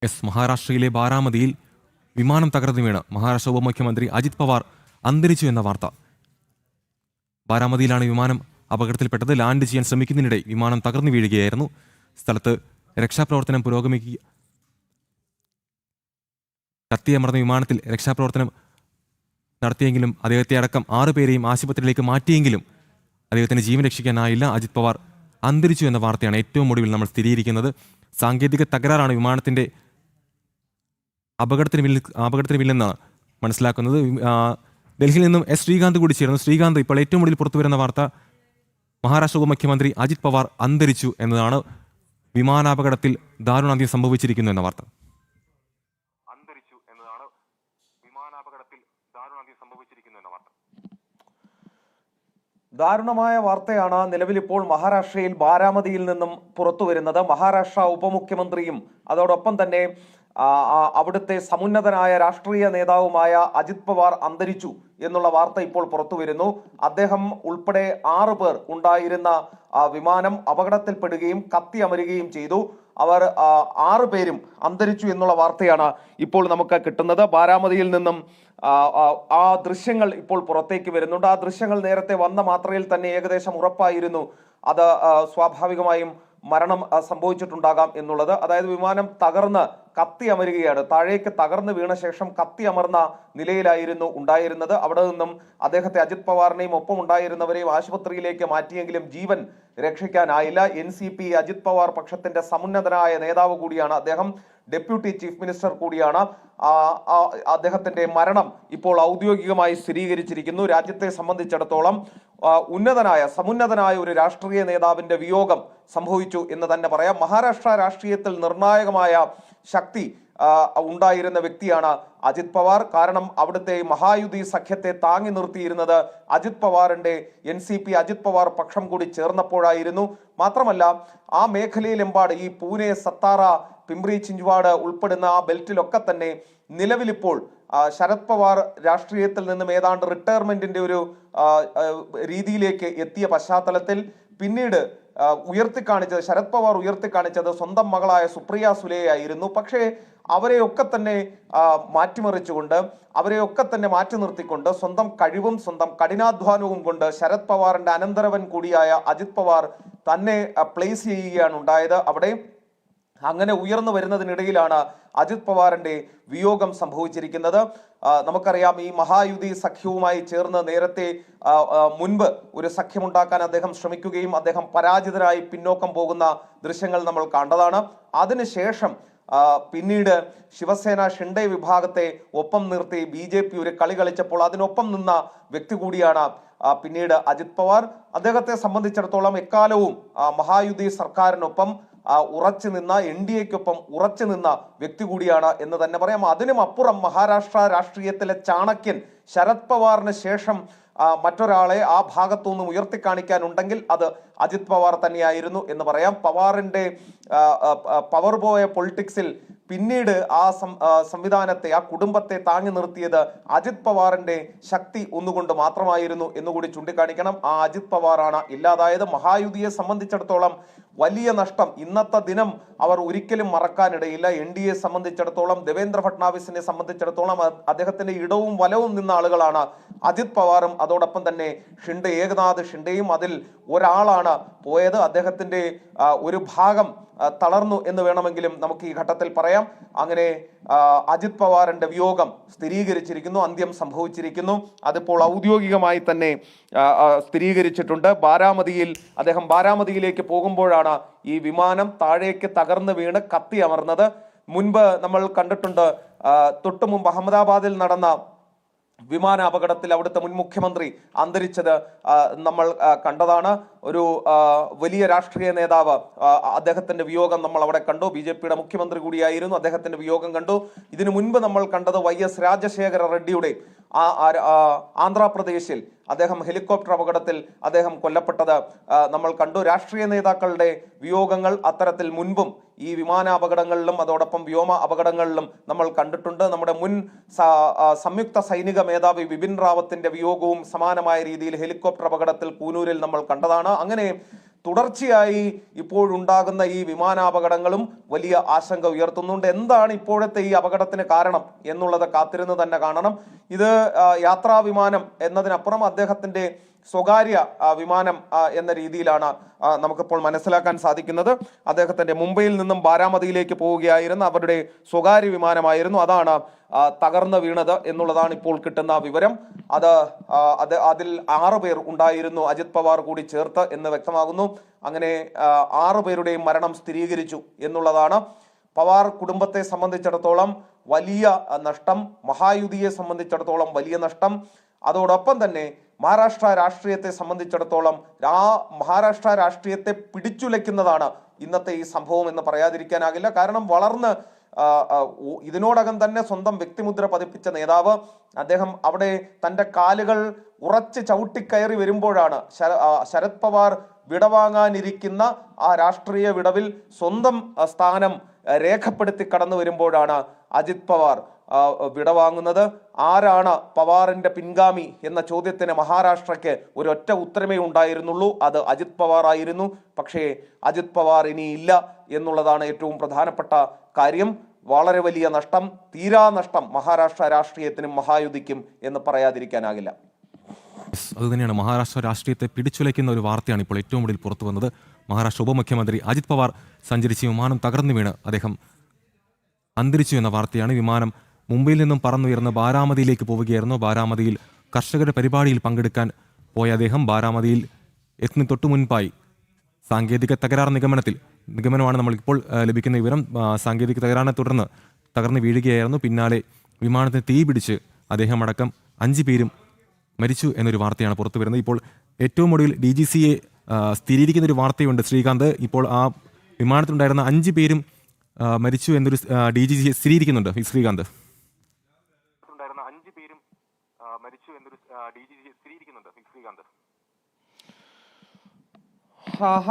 മഹാരാഷ്ട്രയിലെ ബാരാമതിയിൽ വിമാനം തകർന്നു വീണ് മഹാരാഷ്ട്ര ഉപമുഖ്യമന്ത്രി അജിത് പവാർ അന്തരിച്ചു എന്ന വാർത്ത. ബാരാമതിയിലാണ് വിമാനം അപകടത്തിൽപ്പെട്ടത്. ലാൻഡ് ചെയ്യാൻ ശ്രമിക്കുന്നതിനിടെ വിമാനം തകർന്നു വീഴുകയായിരുന്നു. സ്ഥലത്ത് രക്ഷാപ്രവർത്തനം കത്തിയമർന്ന വിമാനത്തിൽ രക്ഷാപ്രവർത്തനം നടത്തിയെങ്കിലും അദ്ദേഹത്തെ അടക്കം 6 പേരെയും ആശുപത്രിയിലേക്ക് മാറ്റിയെങ്കിലും അദ്ദേഹത്തിന് ജീവൻ രക്ഷിക്കാനായില്ല. അജിത് പവാർ അന്തരിച്ചു എന്ന വാർത്തയാണ് ഏറ്റവും ഒടുവിൽ നമ്മൾ സ്ഥിരീകരിക്കുന്നത്. സാങ്കേതിക തകരാറാണ് വിമാനത്തിന്റെ അപകടത്തിനുമില്ലെന്നാണ് മനസ്സിലാക്കുന്നത്. ഡൽഹിയിൽ നിന്നും ശ്രീകാന്ത് കൂടി ചേർന്നു. ശ്രീകാന്ത്, ഇപ്പോൾ ഏറ്റവും ഒടുവിൽ പുറത്തുവരുന്ന വാർത്ത മഹാരാഷ്ട്ര ഉപമുഖ്യമന്ത്രി അജിത് പവാർ അന്തരിച്ചു എന്നതാണ്. വിമാനാപകടത്തിൽ ദാരുണാന്ത്യം സംഭവിച്ചിരിക്കുന്നു എന്ന വാർത്ത. ദാരുണമായ വാർത്തയാണ് നിലവിലിപ്പോൾ മഹാരാഷ്ട്രയിൽ ബാരാമതിയിൽ നിന്നും പുറത്തു വരുന്നത്. മഹാരാഷ്ട്ര ഉപമുഖ്യമന്ത്രിയും അതോടൊപ്പം തന്നെ അവിടുത്തെ സമുന്നതനായ രാഷ്ട്രീയ നേതാവുമായ അജിത് പവാർ അന്തരിച്ചു എന്നുള്ള വാർത്ത ഇപ്പോൾ പുറത്തു വരുന്നു. അദ്ദേഹം ഉൾപ്പെടെ 6 പേർ ഉണ്ടായിരുന്ന വിമാനം അപകടത്തിൽപ്പെടുകയും കത്തിയമരുകയും ചെയ്തു. അവർ 6 പേരും അന്തരിച്ചു എന്നുള്ള വാർത്തയാണ് ഇപ്പോൾ നമുക്ക് കിട്ടുന്നത്. ബാരാമതിയിൽ നിന്നും ആ ദൃശ്യങ്ങൾ ഇപ്പോൾ പുറത്തേക്ക് വരുന്നുണ്ട്. ആ ദൃശ്യങ്ങൾ നേരത്തെ വന്ന മാത്രയിൽ തന്നെ ഏകദേശം ഉറപ്പായിരുന്നു അത് സ്വാഭാവികമായും മരണം സംഭവിച്ചിട്ടുണ്ടാകാം എന്നുള്ളത്. അതായത് വിമാനം തകർന്ന് കത്തിയമരുകയാണ്. താഴേക്ക് തകർന്ന് വീണ ശേഷം കത്തിയമർന്ന നിലയിലായിരുന്നു ഉണ്ടായിരുന്നത്. അവിടെ നിന്നും അദ്ദേഹത്തെ അജിത് പവാറിനെയും ഒപ്പം ഉണ്ടായിരുന്നവരെയും ആശുപത്രിയിലേക്ക് മാറ്റിയെങ്കിലും ജീവൻ രക്ഷിക്കാനായില്ല. NCP അജിത് പവാർ പക്ഷത്തിന്റെ സമുന്നതനായ നേതാവ് കൂടിയാണ് അദ്ദേഹം. ഡെപ്യൂട്ടി ചീഫ് മിനിസ്റ്റർ കൂടിയാണ്. അദ്ദേഹത്തിന്റെ മരണം ഇപ്പോൾ ഔദ്യോഗികമായി സ്ഥിരീകരിച്ചിരിക്കുന്നു. രാജ്യത്തെ സംബന്ധിച്ചിടത്തോളം സമുന്നതനായ ഒരു രാഷ്ട്രീയ നേതാവിന്റെ വിയോഗം സംഭവിച്ചു എന്ന് തന്നെ പറയാം. മഹാരാഷ്ട്ര രാഷ്ട്രീയത്തിൽ നിർണായകമായ ശക്തി ഉണ്ടായിരുന്ന വ്യക്തിയാണ് അജിത് പവാർ. കാരണം അവിടുത്തെ മഹായുതി സഖ്യത്തെ താങ്ങി നിർത്തിയിരുന്നത് അജിത് പവാറിന്റെ NCP അജിത് പവാർ പക്ഷം കൂടി ചേർന്നപ്പോഴായിരുന്നു. മാത്രമല്ല ആ മേഖലയിലെമ്പാട് ഈ പൂനെ, സത്താറ, പിംപ്രി ചിഞ്ച്വാഡ് ഉൾപ്പെടുന്ന ആ ബെൽറ്റിലൊക്കെ തന്നെ നിലവിലിപ്പോൾ ശരത് പവാർ രാഷ്ട്രീയത്തിൽ നിന്നും ഏതാണ്ട് റിട്ടയർമെന്റിന്റെ ഒരു രീതിയിലേക്ക് എത്തിയ പശ്ചാത്തലത്തിൽ പിന്നീട് ശരത് പവാർ ഉയർത്തിക്കാണിച്ചത് സ്വന്തം മകളായ സുപ്രിയ സുലെയായിരുന്നു. പക്ഷേ അവരെയൊക്കെ തന്നെ മാറ്റിമറിച്ചുകൊണ്ട്, അവരെയൊക്കെ തന്നെ മാറ്റി നിർത്തിക്കൊണ്ട്, സ്വന്തം കഴിവും സ്വന്തം കഠിനാധ്വാനവും കൊണ്ട് ശരത് പവാറിന്റെ അനന്തരവൻ കൂടിയായ അജിത് പവാർ തന്നെ പ്ലേസ് ചെയ്യുകയാണ് ഉണ്ടായത് അവിടെ. അങ്ങനെ ഉയർന്നു വരുന്നതിനിടയിലാണ് അജിത് പവാറിന്റെ വിയോഗം സംഭവിച്ചിരിക്കുന്നത്. നമുക്കറിയാം, ഈ മഹായുതി സഖ്യവുമായി ചേർന്ന് നേരത്തെ മുൻപ് ഒരു സഖ്യമുണ്ടാക്കാൻ അദ്ദേഹം ശ്രമിക്കുകയും അദ്ദേഹം പരാജിതരായി പിന്നോക്കം പോകുന്ന ദൃശ്യങ്ങൾ നമ്മൾ കണ്ടതാണ്. അതിനുശേഷം പിന്നീട് ശിവസേന ഷിൻഡെ വിഭാഗത്തെ ഒപ്പം നിർത്തി BJP ഒരു കളി കളിച്ചപ്പോൾ അതിനൊപ്പം നിന്ന വ്യക്തി കൂടിയാണ് പിന്നീട് അജിത് പവാർ. അദ്ദേഹത്തെ സംബന്ധിച്ചിടത്തോളം എക്കാലവും മഹായുതി സർക്കാരിനൊപ്പം ഉറച്ചു നിന്ന, NDAക്കൊപ്പം ഉറച്ചു നിന്ന വ്യക്തി കൂടിയാണ് എന്ന് തന്നെ പറയാം. അതിനും അപ്പുറം മഹാരാഷ്ട്ര രാഷ്ട്രീയത്തിലെ ചാണക്യൻ ശരത് പവാറിന് ശേഷം മറ്റൊരാളെ ആ ഭാഗത്തുനിന്നും ഉയർത്തിക്കാണിക്കാനുണ്ടെങ്കിൽ അത് അജിത് പവാർ തന്നെയായിരുന്നു എന്ന് പറയാം. പവാറിന്റെ പവർ ബോയ പൊളിറ്റിക്സിൽ പിന്നീട് ആ സംവിധാനത്തെ, ആ കുടുംബത്തെ താങ്ങി നിർത്തിയത് അജിത് പവാറിന്റെ ശക്തി ഒന്നുകൊണ്ട് മാത്രമായിരുന്നു എന്നുകൂടി ചൂണ്ടിക്കാണിക്കണം. ആ അജിത് പവാറാണ് ഇല്ലാതായത്. മഹായുതിയെ സംബന്ധിച്ചിടത്തോളം വലിയ നഷ്ടം ഇന്നത്തെ ദിനം അവർ ഒരിക്കലും മറക്കാനിടയില്ല. NDA സംബന്ധിച്ചിടത്തോളം, ദേവേന്ദ്ര ഫട്നാവിസിനെ സംബന്ധിച്ചിടത്തോളം അദ്ദേഹത്തിന്റെ ഇടവും വലവും നിന്ന ആളുകളാണ് അജിത് പവാറും അതോടൊപ്പം തന്നെ ഏകനാഥ് ഷിൻഡെയും. അതിൽ ഒരാളാണ് പോയത്. അദ്ദേഹത്തിന്റെ ഒരു ഭാഗം തളർന്നു എന്ന് വേണമെങ്കിലും നമുക്ക് ഈ ഘട്ടത്തിൽ പറയാം. അങ്ങനെ അജിത് പവാറിന്റെ വിയോഗം സ്ഥിരീകരിച്ചിരിക്കുന്നു, അന്ത്യം സംഭവിച്ചിരിക്കുന്നു. അതിപ്പോൾ ഔദ്യോഗികമായി തന്നെ സ്ഥിരീകരിച്ചിട്ടുണ്ട്. അദ്ദേഹം ബാരാമതിയിലേക്ക് പോകുമ്പോഴാണ് ഈ വിമാനം താഴേക്ക് തകർന്നു വീണ് കത്തി അമർന്നത്. മുൻപ് നമ്മൾ കണ്ടിട്ടുണ്ട്, തൊട്ടു മുമ്പ് അഹമ്മദാബാദിൽ നടന്ന വിമാന അപകടത്തിൽ അവിടുത്തെ മുൻ മുഖ്യമന്ത്രി അന്തരിച്ചത് നമ്മൾ കണ്ടതാണ്. ഒരു വലിയ രാഷ്ട്രീയ നേതാവ്, അദ്ദേഹത്തിന്റെ വിയോഗം നമ്മൾ അവിടെ കണ്ടു. BJPയുടെ മുഖ്യമന്ത്രി കൂടിയായിരുന്നു, അദ്ദേഹത്തിന്റെ വിയോഗം കണ്ടു. ഇതിനു മുൻപ് നമ്മൾ കണ്ടത് YS രാജശേഖര റെഡ്ഡിയുടെ ആന്ധ്രാപ്രദേശിൽ അദ്ദേഹം ഹെലികോപ്റ്റർ അപകടത്തിൽ അദ്ദേഹം കൊല്ലപ്പെട്ടത് നമ്മൾ കണ്ടു. രാഷ്ട്രീയ നേതാക്കളുടെ വിയോഗങ്ങൾ അത്തരത്തിൽ മുൻപും ഈ വിമാനാപകടങ്ങളിലും അതോടൊപ്പം വ്യോമ അപകടങ്ങളിലും നമ്മൾ കണ്ടിട്ടുണ്ട്. നമ്മുടെ മുൻ സംയുക്ത സൈനിക മേധാവി ബിപിൻ റാവത്തിന്റെ വിയോഗവും സമാനമായ രീതിയിൽ ഹെലികോപ്റ്റർ അപകടത്തിൽ കൂനൂരിൽ നമ്മൾ കണ്ടതാണ്. അങ്ങനെ തുടർച്ചയായി ഇപ്പോഴുണ്ടാകുന്ന ഈ വിമാനാപകടങ്ങളും വലിയ ആശങ്ക ഉയർത്തുന്നുണ്ട്. എന്താണ് ഇപ്പോഴത്തെ ഈ അപകടത്തിന് കാരണം എന്നുള്ളത് കാത്തിരുന്ന് തന്നെ കാണണം. ഇത് യാത്രാ വിമാനം എന്നതിനപ്പുറം അദ്ദേഹത്തിന്റെ സ്വകാര്യ വിമാനം എന്ന രീതിയിലാണ് നമുക്കിപ്പോൾ മനസ്സിലാക്കാൻ സാധിക്കുന്നത്. അദ്ദേഹത്തിന്റെ മുംബൈയിൽ നിന്നും ബാരാമതിയിലേക്ക് പോവുകയായിരുന്ന അവരുടെ സ്വകാര്യ വിമാനമായിരുന്നു, അതാണ് തകർന്നു വീണത് എന്നുള്ളതാണ് ഇപ്പോൾ കിട്ടുന്ന വിവരം. അതിൽ 6 പേർ ഉണ്ടായിരുന്നു, അജിത് പവാർ കൂടി ചേർത്ത് എന്ന് വ്യക്തമാകുന്നു. അങ്ങനെ 6 പേരുടെയും മരണം സ്ഥിരീകരിച്ചു എന്നുള്ളതാണ്. പവാർ കുടുംബത്തെ സംബന്ധിച്ചിടത്തോളം വലിയ നഷ്ടം, മഹായുതിയെ സംബന്ധിച്ചിടത്തോളം വലിയ നഷ്ടം. അതോടൊപ്പം തന്നെ മഹാരാഷ്ട്ര രാഷ്ട്രീയത്തെ സംബന്ധിച്ചിടത്തോളം മഹാരാഷ്ട്ര രാഷ്ട്രീയത്തെ പിടിച്ചുലയ്ക്കുന്നതാണ് ഇന്നത്തെ ഈ സംഭവം എന്ന് പറയാതിരിക്കാനാകില്ല. കാരണം വളർന്ന് ഇതിനോടകം തന്നെ സ്വന്തം വ്യക്തിമുദ്ര പതിപ്പിച്ച നേതാവ്, അദ്ദേഹം അവിടെ തൻ്റെ കാലുകൾ ഉറച്ച് ചവിട്ടിക്കയറി വരുമ്പോഴാണ് ശരത് പവാർ വിടവാങ്ങാനിരിക്കുന്ന ആ രാഷ്ട്രീയ വിടവിൽ സ്വന്തം സ്ഥാനം രേഖപ്പെടുത്തി കടന്നു വരുമ്പോഴാണ് അജിത് പവാർ വിടവാങ്ങുന്നത്. ആരാണ് പവാറിന്റെ പിൻഗാമി എന്ന ചോദ്യത്തിന് മഹാരാഷ്ട്രയ്ക്ക് ഒരൊറ്റ ഉത്തരമേ ഉണ്ടായിരുന്നുള്ളൂ, അത് അജിത് പവാർ ആയിരുന്നു. പക്ഷേ അജിത് പവാർ ഇനിയില്ല എന്നുള്ളതാണ് ഏറ്റവും പ്രധാനപ്പെട്ട കാര്യം. വളരെ വലിയ നഷ്ടം, തീരാ നഷ്ടം മഹാരാഷ്ട്ര രാഷ്ട്രീയത്തിനും മഹായുതിക്കും എന്ന് പറയാതിരിക്കാനാകില്ല. അതുതന്നെയാണ് മഹാരാഷ്ട്ര രാഷ്ട്രീയത്തെ പിടിച്ചുലയ്ക്കുന്ന ഒരു വാർത്തയാണ് ഇപ്പോൾ ഏറ്റവും കൂടുതൽ പുറത്തു വന്നത്. മഹാരാഷ്ട്ര ഉപമുഖ്യമന്ത്രി അജിത് പവാർ സഞ്ചരിച്ച വിമാനം തകർന്നു വീണ് അദ്ദേഹം അന്തരിച്ചു എന്ന വാർത്തയാണ്. വിമാനം മുംബൈയിൽ നിന്നും പറന്നുയർന്ന് ബാരാമതിയിലേക്ക് പോവുകയായിരുന്നു. ബാരാമതിയിൽ കർഷകരുടെ പരിപാടിയിൽ പങ്കെടുക്കാൻ പോയ അദ്ദേഹം ബാരാമതിയിൽ എത്തുന്ന തൊട്ടു മുൻപായി സാങ്കേതിക തകരാർ നിഗമനമാണ് നമ്മളിപ്പോൾ ലഭിക്കുന്ന വിവരം. സാങ്കേതിക തകരാറിനെ തുടർന്ന് തകർന്ന് വീഴുകയായിരുന്നു. പിന്നാലെ വിമാനത്തിന് തീ പിടിച്ച് അദ്ദേഹം അടക്കം 5 പേരും മരിച്ചു എന്നൊരു വാർത്തയാണ് പുറത്തു വരുന്നത്. ഇപ്പോൾ ഏറ്റവും ഒടുവിൽ DGCA സ്ഥിരീകരിക്കുന്ന ഒരു വാർത്തയുണ്ട് ശ്രീകാന്ത്. ഇപ്പോൾ ആ വിമാനത്തിലുണ്ടായിരുന്ന 5 പേരും മരിച്ചു എന്നൊരു DGCA സ്ഥിരീകരിക്കുന്നുണ്ട് ശ്രീകാന്ത്.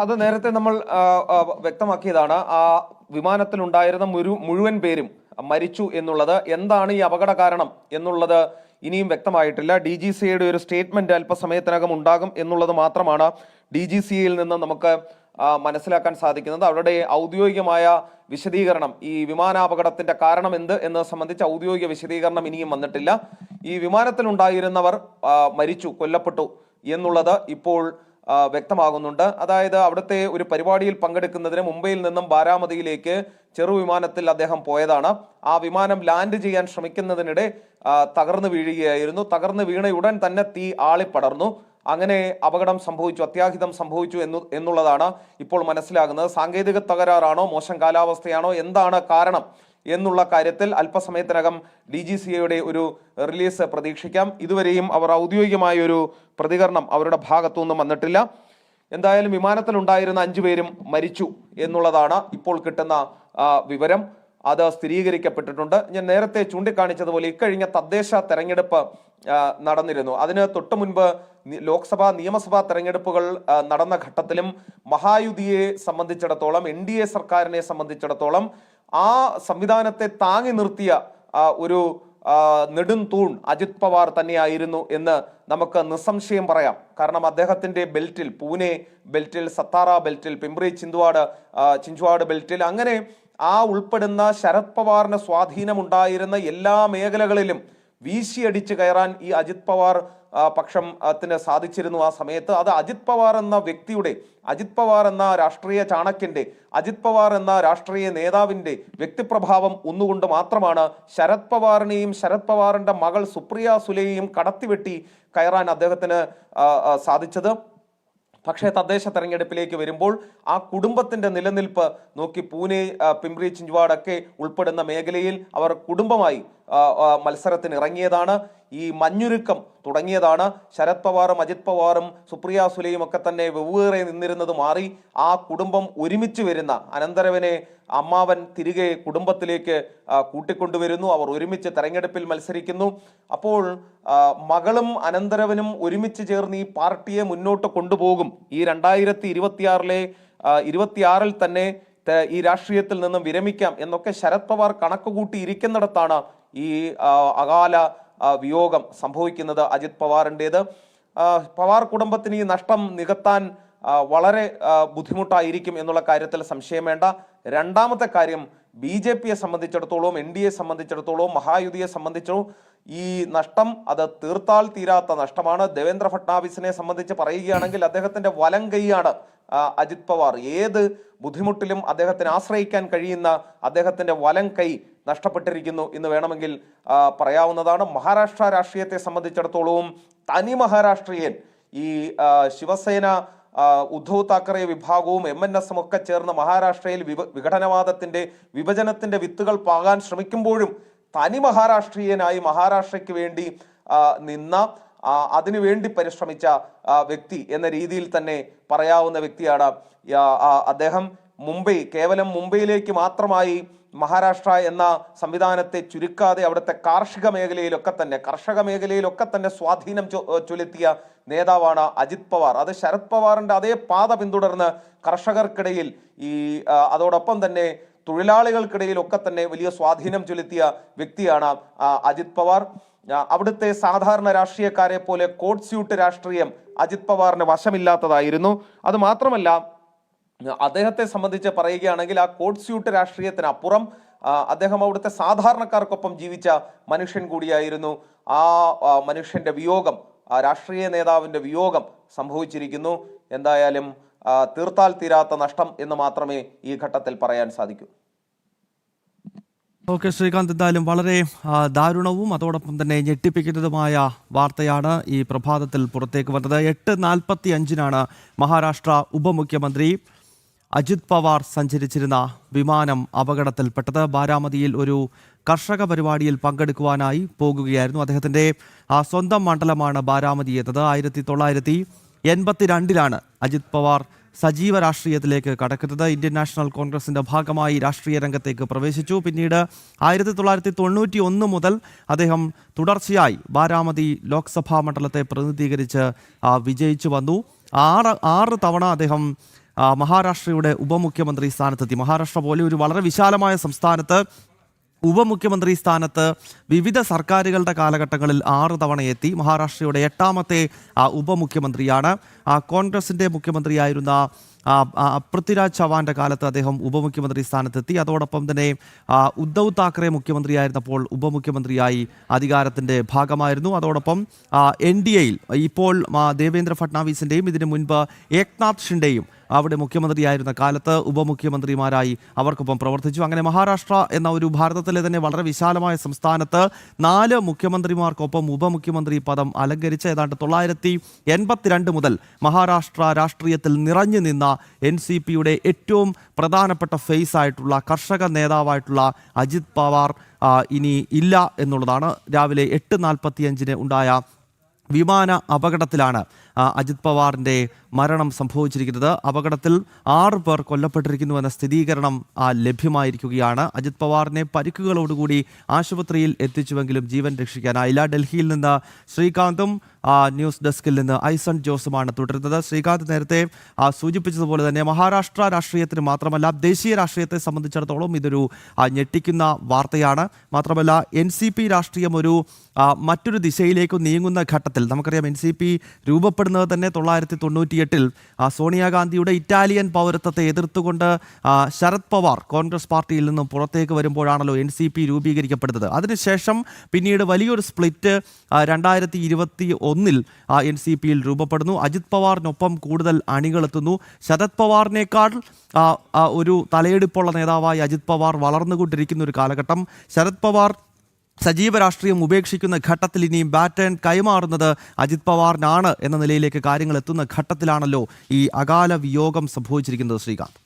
അത് നേരത്തെ നമ്മൾ വ്യക്തമാക്കിയതാണ്. ആ വിമാനത്തിലുണ്ടായിരുന്ന മുഴുവൻ പേരും മരിച്ചു എന്നുള്ളത്. എന്താണ് ഈ അപകട കാരണം എന്നുള്ളത് ഇനിയും വ്യക്തമായിട്ടില്ല. DGCAയുടെ ഒരു സ്റ്റേറ്റ്മെന്റ് അല്പസമയത്തിനകം ഉണ്ടാകും എന്നുള്ളത് മാത്രമാണ് DGCAയിൽ നിന്ന് നമുക്ക് മനസ്സിലാക്കാൻ സാധിക്കുന്നത്. അവരുടെ ഔദ്യോഗികമായ വിശദീകരണം, ഈ വിമാനാപകടത്തിന്റെ കാരണം എന്ത് എന്നത് സംബന്ധിച്ച് ഔദ്യോഗിക വിശദീകരണം ഇനിയും വന്നിട്ടില്ല. ഈ വിമാനത്തിലുണ്ടായിരുന്നവർ മരിച്ചു, കൊല്ലപ്പെട്ടു എന്നുള്ളത് ഇപ്പോൾ വ്യക്തമാകുന്നുണ്ട്. അതായത് അവിടുത്തെ ഒരു പരിപാടിയിൽ പങ്കെടുക്കുന്നതിന് മുംബൈയിൽ നിന്നും ബാരാമതിയിലേക്ക് ചെറുവിമാനത്തിൽ അദ്ദേഹം പോയതാണ്. ആ വിമാനം ലാൻഡ് ചെയ്യാൻ ശ്രമിക്കുന്നതിനിടെ തകർന്നു വീഴുകയായിരുന്നു. തകർന്നു വീണയുടൻ തന്നെ തീ ആളിപ്പടർന്നു. അങ്ങനെ അപകടം സംഭവിച്ചു, അത്യാഹിതം സംഭവിച്ചു എന്നുള്ളതാണ് ഇപ്പോൾ മനസ്സിലാകുന്നത്. സാങ്കേതിക തകരാറാണോ, മോശം കാലാവസ്ഥയാണോ, എന്താണ് കാരണം എന്നുള്ള കാര്യത്തിൽ അല്പസമയത്തിനകം DGCAയുടെ ഒരു റിലീസ് പ്രതീക്ഷിക്കാം. ഇതുവരെയും അവർ ഔദ്യോഗികമായ ഒരു പ്രതികരണം അവരുടെ ഭാഗത്തുനിന്നും വന്നിട്ടില്ല. എന്തായാലും വിമാനത്തിലുണ്ടായിരുന്ന 5 പേരും മരിച്ചു എന്നുള്ളതാണ് ഇപ്പോൾ കിട്ടുന്ന വിവരം. അത് സ്ഥിരീകരിക്കപ്പെട്ടിട്ടുണ്ട്. ഞാൻ നേരത്തെ ചൂണ്ടിക്കാണിച്ചതുപോലെ ഇക്കഴിഞ്ഞ തദ്ദേശ തെരഞ്ഞെടുപ്പ് നടന്നിരുന്നു. അതിന് തൊട്ടു മുൻപ് ലോക്സഭാ നിയമസഭാ തെരഞ്ഞെടുപ്പുകൾ നടന്ന ഘട്ടത്തിലും മഹായുതിയെ സംബന്ധിച്ചിടത്തോളം, NDA സർക്കാരിനെ സംബന്ധിച്ചിടത്തോളം ആ സംവിധാനത്തെ താങ്ങി നിർത്തിയ ഒരു നെടും തൂൺ അജിത് പവാർ തന്നെയായിരുന്നു എന്ന് നമുക്ക് നിസ്സംശയം പറയാം. കാരണം അദ്ദേഹത്തിന്റെ ബെൽറ്റിൽ, പൂനെ ബെൽറ്റിൽ, സത്താറ ബെൽറ്റിൽ, പിംപ്രി ചിഞ്ചുവാഡ് ബെൽറ്റിൽ, അങ്ങനെ ആ ഉൾപ്പെടുന്ന ശരത് പവാറിന് സ്വാധീനമുണ്ടായിരുന്ന എല്ലാ മേഖലകളിലും വീശിയടിച്ച് കയറാൻ ഈ അജിത് പവാർ പക്ഷത്തിന് സാധിച്ചിരുന്നു ആ സമയത്ത്. അത് അജിത് പവാർ എന്ന വ്യക്തിയുടെ, അജിത് പവാർ എന്ന രാഷ്ട്രീയ ചാണക്യന്റെ, അജിത് പവാർ എന്ന രാഷ്ട്രീയ നേതാവിന്റെ വ്യക്തിപ്രഭാവം ഒന്നുകൊണ്ട് മാത്രമാണ് ശരത് പവാറിനെയും ശരത് പവാറിന്റെ മകൾ സുപ്രിയ സുലെയെയും കടത്തിവെട്ടി കയറാൻ അദ്ദേഹത്തിന് സാധിച്ചത്. പക്ഷേ തദ്ദേശ തെരഞ്ഞെടുപ്പിലേക്ക് വരുമ്പോൾ ആ കുടുംബത്തിന്റെ നിലനിൽപ്പ് നോക്കി പൂനെ, പിംപ്രി ചിഞ്ചുവാഡ് ഒക്കെ ഉൾപ്പെടുന്ന മേഖലയിൽ അവർ കുടുംബമായി മത്സരത്തിന് ഇറങ്ങിയതാണ്. ഈ മഞ്ഞുരുക്കം തുടങ്ങിയതാണ്. ശരത് പവാറും അജിത് പവാറും സുപ്രിയ സുലെയും ഒക്കെ തന്നെ വെവ്വേറെ നിന്നിരുന്നത് മാറി ആ കുടുംബം ഒരുമിച്ച് വരുന്ന, അനന്തരവനെ അമ്മാവൻ തിരികെ കുടുംബത്തിലേക്ക് കൂട്ടിക്കൊണ്ടുവരുന്നു. അവർ ഒരുമിച്ച് തെരഞ്ഞെടുപ്പിൽ മത്സരിക്കുന്നു. അപ്പോൾ മകളും അനന്തരവനും ഒരുമിച്ച് ചേർന്ന് ഈ പാർട്ടിയെ മുന്നോട്ട് കൊണ്ടുപോകും. ഈ 2026 തന്നെ ഈ രാഷ്ട്രീയത്തിൽ നിന്നും വിരമിക്കാം എന്നൊക്കെ ശരത് പവാർ കണക്കുകൂട്ടി ഇരിക്കുന്നിടത്താണ് ഈ അകാല വിയോഗം സംഭവിക്കുന്നത് അജിത് പവാറിൻ്റെത്. പവാർ കുടുംബത്തിന് ഈ നഷ്ടം നികത്താൻ വളരെ ബുദ്ധിമുട്ടായിരിക്കും എന്നുള്ള കാര്യത്തിൽ സംശയം വേണ്ട. രണ്ടാമത്തെ കാര്യം, BJP-യെ സംബന്ധിച്ചിടത്തോളം, NDA സംബന്ധിച്ചിടത്തോളം, മഹായുതിയെ സംബന്ധിച്ചോ ഈ നഷ്ടം അത് തീർത്താൽ തീരാത്ത നഷ്ടമാണ്. ദേവേന്ദ്ര ഫട്നാവിസിനെ സംബന്ധിച്ച് പറയുകയാണെങ്കിൽ അദ്ദേഹത്തിന്റെ വലം കൈയാണ് അജിത് പവാർ. ഏത് ബുദ്ധിമുട്ടിലും അദ്ദേഹത്തിന് ആശ്രയിക്കാൻ കഴിയുന്ന അദ്ദേഹത്തിന്റെ വലം കൈ നഷ്ടപ്പെട്ടിരിക്കുന്നു എന്ന് വേണമെങ്കിൽ പറയാവുന്നതാണ്. മഹാരാഷ്ട്ര രാഷ്ട്രീയത്തെ സംബന്ധിച്ചിടത്തോളവും തനി മഹാരാഷ്ട്രീയൻ, ഈ ശിവസേന, ഉദ്ധവ് താക്കറെ വിഭാഗവും MNS ഒക്കെ ചേർന്ന് മഹാരാഷ്ട്രയിൽ വിഘടനവാദത്തിന്റെ, വിഭജനത്തിന്റെ വിത്തുകൾ പാകാൻ ശ്രമിക്കുമ്പോഴും തനി മഹാരാഷ്ട്രീയനായി മഹാരാഷ്ട്രയ്ക്ക് വേണ്ടി നിന്ന, അതിനുവേണ്ടി പരിശ്രമിച്ച വ്യക്തി എന്ന രീതിയിൽ തന്നെ പറയാവുന്ന വ്യക്തിയാണ് അദ്ദേഹം. കേവലം മുംബൈയിലേക്ക് മാത്രമായി മഹാരാഷ്ട്ര എന്ന സംവിധാനത്തെ ചുരുക്കാതെ അവിടുത്തെ കാർഷിക മേഖലയിലൊക്കെ തന്നെ സ്വാധീനം ചെലുത്തിയ നേതാവാണ് അജിത് പവാർ. അത് ശരത് പവാറിന്റെ അതേ പാത പിന്തുടർന്ന് കർഷകർക്കിടയിൽ അതോടൊപ്പം തന്നെ തൊഴിലാളികൾക്കിടയിലൊക്കെ തന്നെ വലിയ സ്വാധീനം ചെലുത്തിയ വ്യക്തിയാണ് അജിത് പവാർ. അവിടുത്തെ സാധാരണ രാഷ്ട്രീയക്കാരെ പോലെ കോട്ട് സ്യൂട്ട് രാഷ്ട്രീയം അജിത് പവാറിന് വശമില്ലാത്തതായിരുന്നു. അത് മാത്രമല്ല, അദ്ദേഹത്തെ സംബന്ധിച്ച് പറയുകയാണെങ്കിൽ ആ കോട്ട് സ്യൂട്ട് രാഷ്ട്രീയത്തിനപ്പുറം അദ്ദേഹം അവിടുത്തെ സാധാരണക്കാർക്കൊപ്പം ജീവിച്ച മനുഷ്യൻ കൂടിയായിരുന്നു. ആ മനുഷ്യന്റെ വിയോഗം, ആ രാഷ്ട്രീയ നേതാവിന്റെ വിയോഗം സംഭവിച്ചിരിക്കുന്നു. എന്തായാലും തീർത്താൽ തീരാത്ത നഷ്ടം എന്ന് മാത്രമേ ഈ ഘട്ടത്തിൽ പറയാൻ സാധിക്കൂ. ഓക്കെ ശ്രീകാന്ത്, എന്തായാലും വളരെ ദാരുണവും അതോടൊപ്പം തന്നെ ഞെട്ടിപ്പിക്കുന്നതുമായ വാർത്തയാണ് ഈ പ്രഭാതത്തിൽ പുറത്തേക്ക് വന്നത്. 8:45 മഹാരാഷ്ട്ര ഉപമുഖ്യമന്ത്രി അജിത് പവാർ സഞ്ചരിച്ചിരുന്ന വിമാനം അപകടത്തിൽപ്പെട്ടത്. ബാരാമതിയിൽ ഒരു കർഷക പരിപാടിയിൽ പങ്കെടുക്കുവാനായി പോകുകയായിരുന്നു. അദ്ദേഹത്തിൻ്റെ സ്വന്തം മണ്ഡലമാണ് ബാരാമതി എന്നത്. 1982 അജിത് പവാർ സജീവ രാഷ്ട്രീയത്തിലേക്ക് കടക്കുന്നത്. ഇന്ത്യൻ നാഷണൽ കോൺഗ്രസിന്റെ ഭാഗമായി രാഷ്ട്രീയ രംഗത്തേക്ക് പ്രവേശിച്ചു. പിന്നീട് 1991 മുതൽ അദ്ദേഹം തുടർച്ചയായി ബാരാമതി ലോക്സഭാ മണ്ഡലത്തെ പ്രതിനിധീകരിച്ച് വിജയിച്ചു വന്നു. ആറ് തവണ അദ്ദേഹം മഹാരാഷ്ട്രയുടെ ഉപമുഖ്യമന്ത്രി സ്ഥാനത്തെത്തി. മഹാരാഷ്ട്ര പോലെ ഒരു വളരെ വിശാലമായ സംസ്ഥാനത്ത് ഉപമുഖ്യമന്ത്രി സ്ഥാനത്ത് വിവിധ സർക്കാരുകളുടെ കാലഘട്ടങ്ങളിൽ 6 തവണ എത്തി. മഹാരാഷ്ട്രയുടെ 8ാമത്തെ ഉപമുഖ്യമന്ത്രിയാണ്. കോൺഗ്രസിൻ്റെ മുഖ്യമന്ത്രിയായിരുന്ന പൃഥ്വിരാജ് ചവാന്റെ കാലത്ത് അദ്ദേഹം ഉപമുഖ്യമന്ത്രി സ്ഥാനത്തെത്തി. അതോടൊപ്പം തന്നെ ഉദ്ധവ് താക്കറെ മുഖ്യമന്ത്രിയായിരുന്നപ്പോൾ ഉപമുഖ്യമന്ത്രിയായി അധികാരത്തിൻ്റെ ഭാഗമായിരുന്നു. അതോടൊപ്പം NDA-യിൽ ഇപ്പോൾ ദേവേന്ദ്ര ഫട്നാവിസിൻ്റെയും ഇതിനു മുൻപ് ഏക്നാഥ് ഷിൻഡെയും അവിടെ മുഖ്യമന്ത്രിയായിരുന്ന കാലത്ത് ഉപമുഖ്യമന്ത്രിമാരായി അവർക്കൊപ്പം പ്രവർത്തിച്ചു. അങ്ങനെ മഹാരാഷ്ട്ര എന്ന ഒരു ഭാരതത്തിലെ തന്നെ വളരെ വിശാലമായ സംസ്ഥാനത്ത് 4 മുഖ്യമന്ത്രിമാർക്കൊപ്പം ഉപമുഖ്യമന്ത്രി പദം അലങ്കരിച്ച ഏതാണ്ട് 1982 മുതൽ മഹാരാഷ്ട്ര രാഷ്ട്രീയത്തിൽ നിറഞ്ഞു നിന്ന NCPയുടെ ഏറ്റവും പ്രധാനപ്പെട്ട ഫേസ് ആയിട്ടുള്ള കർഷക നേതാവായിട്ടുള്ള അജിത് പവാർ ഇനി ഇല്ല എന്നുള്ളതാണ്. രാവിലെ 8:45 ഉണ്ടായ വിമാന അപകടത്തിലാണ് അജിത് പവാറിൻ്റെ മരണം സംഭവിച്ചിരിക്കുന്നത്. അപകടത്തിൽ 6 പേർ കൊല്ലപ്പെട്ടിരിക്കുന്നു എന്ന സ്ഥിരീകരണം ലഭ്യമായിരിക്കുകയാണ്. അജിത് പവാറിനെ പരിക്കുകളോടുകൂടി ആശുപത്രിയിൽ എത്തിച്ചുവെങ്കിലും ജീവൻ രക്ഷിക്കാനായില്ല. ഡൽഹിയിൽ നിന്ന് ശ്രീകാന്തും ന്യൂസ് ഡെസ്കിൽ നിന്ന് ഐസൺ ജോസുമാണ് തുടരുന്നത്. ശ്രീകാന്ത് നേരത്തെ സൂചിപ്പിച്ചതുപോലെ തന്നെ മഹാരാഷ്ട്ര രാഷ്ട്രീയത്തിന് മാത്രമല്ല ദേശീയ രാഷ്ട്രീയത്തെ സംബന്ധിച്ചിടത്തോളം ഇതൊരു ഞെട്ടിക്കുന്ന വാർത്തയാണ്. മാത്രമല്ല NCP രാഷ്ട്രീയം മറ്റൊരു ദിശയിലേക്ക് നീങ്ങുന്ന ഘട്ടത്തിൽ നമുക്കറിയാം NCP രൂപപ്പെടുന്നത് തന്നെ 1998 സോണിയാഗാന്ധിയുടെ ഇറ്റാലിയൻ പൗരത്വത്തെ എതിർത്തുകൊണ്ട് ശരത് പവാർ കോൺഗ്രസ് പാർട്ടിയിൽ നിന്നും പുറത്തേക്ക് വരുമ്പോഴാണല്ലോ NCP രൂപീകരിക്കപ്പെടുന്നത്. അതിനുശേഷം പിന്നീട് വലിയൊരു സ്പ്ലിറ്റ് 2021 NCPയിൽ രൂപപ്പെടുന്നു. അജിത് പവാറിനൊപ്പം കൂടുതൽ അണികളെത്തുന്നു. ശരത് പവാറിനേക്കാൾ ഒരു തലയെടുപ്പുള്ള നേതാവായി അജിത് പവാർ വളർന്നുകൊണ്ടിരിക്കുന്ന ഒരു കാലഘട്ടം. ശരത് പവാർ സജീവ രാഷ്ട്രീയം ഉപേക്ഷിക്കുന്ന ഘട്ടത്തിൽ ഇനിയും ബാറ്റൺ കൈമാറുന്നത് അജിത് പവാറിനാണ് എന്ന നിലയിലേക്ക് കാര്യങ്ങൾ എത്തുന്ന ഘട്ടത്തിലാണല്ലോ ഈ അകാല വിയോഗം സംഭവിച്ചിരിക്കുന്നത്. ശ്രീകാന്ത്,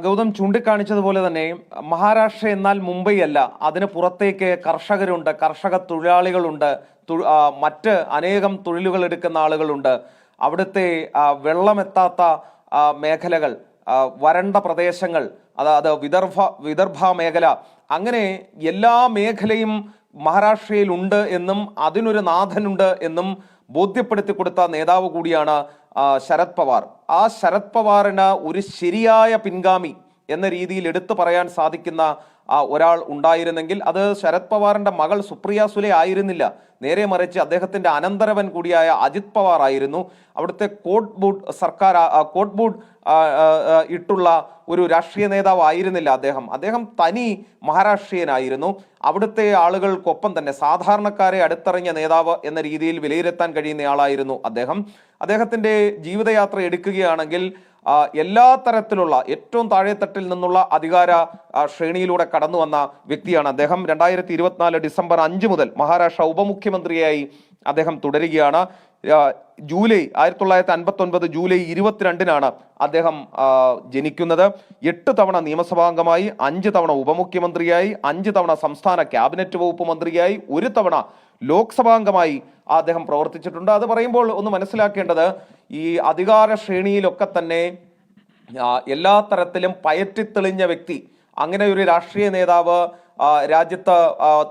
ഗൗതം ചൂണ്ടിക്കാണിച്ചതുപോലെ തന്നെ മഹാരാഷ്ട്ര എന്നാൽ മുംബൈ അല്ല. അതിന് പുറത്തേക്ക് കർഷകരുണ്ട്, കർഷക തൊഴിലാളികളുണ്ട്, മറ്റ് അനേകം തൊഴിലുകൾ എടുക്കുന്ന ആളുകളുണ്ട്. അവിടുത്തെ വെള്ളമെത്താത്ത മേഖലകൾ, വരണ്ട പ്രദേശങ്ങൾ, അതായത് വിദർഭ മേഖല, അങ്ങനെ എല്ലാ മേഖലയും മഹാരാഷ്ട്രയിൽ ഉണ്ട് എന്നും അതിനൊരു നാഥനുണ്ട് എന്നും ബോധ്യപ്പെടുത്തി കൊടുത്ത നേതാവ് കൂടിയാണ് ശരത് പവാർ. ആ ശരത് പവാറിന് ഒരു ശരിയായ പിൻഗാമി എന്ന രീതിയിൽ എടുത്തു പറയാൻ സാധിക്കുന്ന ഒരാൾ ഉണ്ടായിരുന്നെങ്കിൽ അത് ശരത് പവാറിന്റെ മകൾ സുപ്രിയ സുലെ ആയിരുന്നില്ല. നേരെ മറിച്ച് അദ്ദേഹത്തിന്റെ അനന്തരവൻ കൂടിയായ അജിത് പവാർ ആയിരുന്നു. അവിടുത്തെ കോട്ട് ബൂട്ട് ഇട്ടുള്ള ഒരു രാഷ്ട്രീയ നേതാവ് ആയിരുന്നില്ല അദ്ദേഹം തനി മഹാരാഷ്ട്രീയനായിരുന്നു. അവിടുത്തെ ആളുകൾക്കൊപ്പം തന്നെ സാധാരണക്കാരെ അടുത്തറിഞ്ഞ നേതാവ് എന്ന രീതിയിൽ വിലയിരുത്താൻ കഴിയുന്നയാളായിരുന്നു അദ്ദേഹത്തിന്റെ ജീവിതയാത്ര എടുക്കുകയാണെങ്കിൽ എല്ലാ തരത്തിലുള്ള ഏറ്റവും താഴെത്തട്ടിൽ നിന്നുള്ള അധികാര ശ്രേണിയിലൂടെ കടന്നു വന്ന വ്യക്തിയാണ് അദ്ദേഹം. 2024 ഡിസംബർ 5 മുതൽ മഹാരാഷ്ട്ര ഉപമുഖ്യമന്ത്രിയായി അദ്ദേഹം തുടരുകയാണ്. 1959 ജൂലൈ 22-നാണ് അദ്ദേഹം ജനിക്കുന്നത്. 8 തവണ നിയമസഭാംഗമായി, 5 തവണ ഉപമുഖ്യമന്ത്രിയായി, 5 തവണ സംസ്ഥാന ക്യാബിനറ്റ് വകുപ്പ് മന്ത്രിയായി, 1 തവണ ലോക്സഭാംഗമായി അദ്ദേഹം പ്രവർത്തിച്ചിട്ടുണ്ട്. അത് പറയുമ്പോൾ ഒന്ന് മനസ്സിലാക്കേണ്ടത് ഈ അധികാര ശ്രേണിയിലൊക്കെ തന്നെ എല്ലാ തരത്തിലും പയറ്റിത്തെളിഞ്ഞ വ്യക്തി, അങ്ങനെ ഒരു രാഷ്ട്രീയ നേതാവ് രാജ്യത്ത്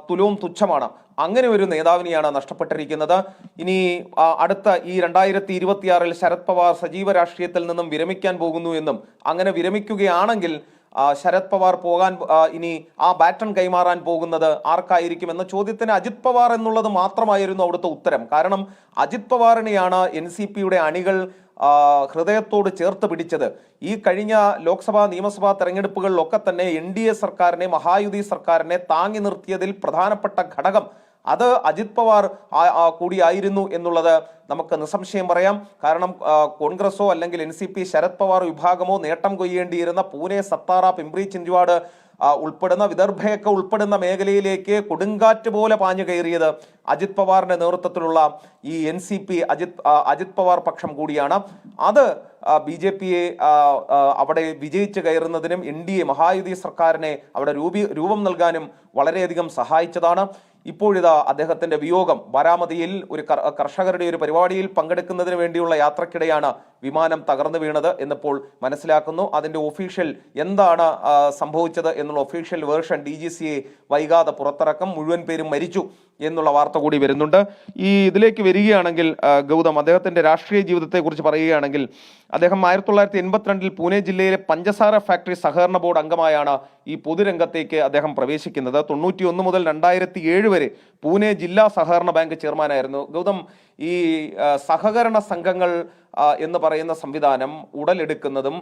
തുലവും തുച്ഛമാണ്. അങ്ങനെ ഒരു നേതാവിനെയാണ് നഷ്ടപ്പെട്ടിരിക്കുന്നത്. ഇനി അടുത്ത ഈ 2026 ശരത് പവാർ സജീവ രാഷ്ട്രീയത്തിൽ നിന്നും വിരമിക്കാൻ പോകുന്നു എന്നും, അങ്ങനെ വിരമിക്കുകയാണെങ്കിൽ ശരത് പവാർ ഇനി ആ ബാറ്റൺ കൈമാറാൻ പോകുന്നത് ആർക്കായിരിക്കും എന്ന ചോദ്യത്തിന് അജിത് പവാർ എന്നുള്ളത് മാത്രമായിരുന്നു അവിടുത്തെ ഉത്തരം. കാരണം അജിത് പവാറിനെയാണ് NCPയുടെ അണികൾ ഹൃദയത്തോട് ചേർത്ത് പിടിച്ചത്. ഈ കഴിഞ്ഞ ലോക്സഭാ നിയമസഭാ തെരഞ്ഞെടുപ്പുകളിലൊക്കെ തന്നെ NDA സർക്കാരിനെ, മഹായുതി സർക്കാരിനെ താങ്ങി നിർത്തിയതിൽ പ്രധാനപ്പെട്ട ഘടകം അത് അജിത് പവാർ കൂടിയായിരുന്നു എന്നുള്ളത് നമുക്ക് നിസ്സംശയം പറയാം. കാരണം കോൺഗ്രസോ അല്ലെങ്കിൽ NCP ശരത് പവാർ വിഭാഗമോ നേട്ടം കൊയ്യേണ്ടിയിരുന്ന പൂനെ, സത്താറ, പിംപ്രി ചിഞ്ചുവാഡ് ഉൾപ്പെടുന്ന വിദർഭയൊക്കെ ഉൾപ്പെടുന്ന മേഖലയിലേക്ക് കൊടുങ്കാറ്റ് പോലെ പാഞ്ഞു കയറിയത് അജിത് പവാറിന്റെ നേതൃത്വത്തിലുള്ള ഈ NCP അജിത് പവാർ പക്ഷം കൂടിയാണ്. അത് BJPയെ അവിടെ വിജയിച്ച് കയറുന്നതിനും NDA മഹായുതി സർക്കാരിനെ അവിടെ രൂപം നൽകാനും വളരെയധികം സഹായിച്ചതാണ്. ഇപ്പോഴിതാ അദ്ദേഹത്തിന്റെ വിയോഗം. ബാരാമതിയിൽ ഒരു കർഷകരുടെ ഒരു പരിപാടിയിൽ പങ്കെടുക്കുന്നതിന് വേണ്ടിയുള്ള യാത്രക്കിടെയാണ് വിമാനം തകർന്നു വീണത് എന്നിപ്പോൾ മനസ്സിലാക്കുന്നു. അതിന്റെ ഒഫീഷ്യൽ എന്താണ് സംഭവിച്ചത് എന്നുള്ള ഒഫീഷ്യൽ വേർഷൻ DGCA വൈകാതെ പുറത്തിറക്കും. മുഴുവൻ പേരും മരിച്ചു എന്നുള്ള വാർത്ത കൂടി വരുന്നുണ്ട്. ഇതിലേക്ക് വരികയാണെങ്കിൽ ഗൗതം, അദ്ദേഹത്തിന്റെ രാഷ്ട്രീയ ജീവിതത്തെ കുറിച്ച് പറയുകയാണെങ്കിൽ അദ്ദേഹം 1982 പൂനെ ജില്ലയിലെ പഞ്ചസാര ഫാക്ടറി സഹകരണ ബോർഡ് അംഗമായാണ് ഈ പൊതുരംഗത്തേക്ക് അദ്ദേഹം പ്രവേശിക്കുന്നത്. 91 മുതൽ 2007 വരെ പൂനെ ജില്ലാ സഹകരണ ബാങ്ക് ചെയർമാനായിരുന്നു. ഗൗതം, ഈ സഹകരണ സംഘങ്ങൾ എന്ന് പറയുന്ന സംവിധാനം ഉടലെടുക്കുന്നതും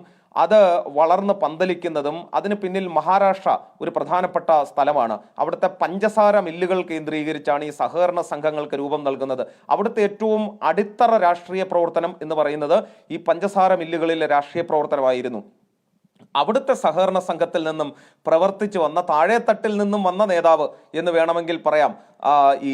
അത് വളർന്ന് പന്തലിക്കുന്നതും അതിന് പിന്നിൽ മഹാരാഷ്ട്ര ഒരു പ്രധാനപ്പെട്ട സ്ഥലമാണ്. അവിടുത്തെ പഞ്ചസാര മില്ലുകൾ കേന്ദ്രീകരിച്ചാണ് ഈ സഹകരണ സംഘങ്ങൾക്ക് രൂപം നൽകുന്നത്. അവിടുത്തെ ഏറ്റവും അടിത്തറ രാഷ്ട്രീയ പ്രവർത്തനം എന്ന് പറയുന്നത് ഈ പഞ്ചസാര മില്ലുകളിലെ രാഷ്ട്രീയ പ്രവർത്തനമായിരുന്നു. അവിടുത്തെ സഹകരണ സംഘത്തിൽ നിന്നും പ്രവർത്തിച്ചു വന്ന, താഴെത്തട്ടിൽ നിന്നും വന്ന നേതാവ് എന്ന് വേണമെങ്കിൽ പറയാം ഈ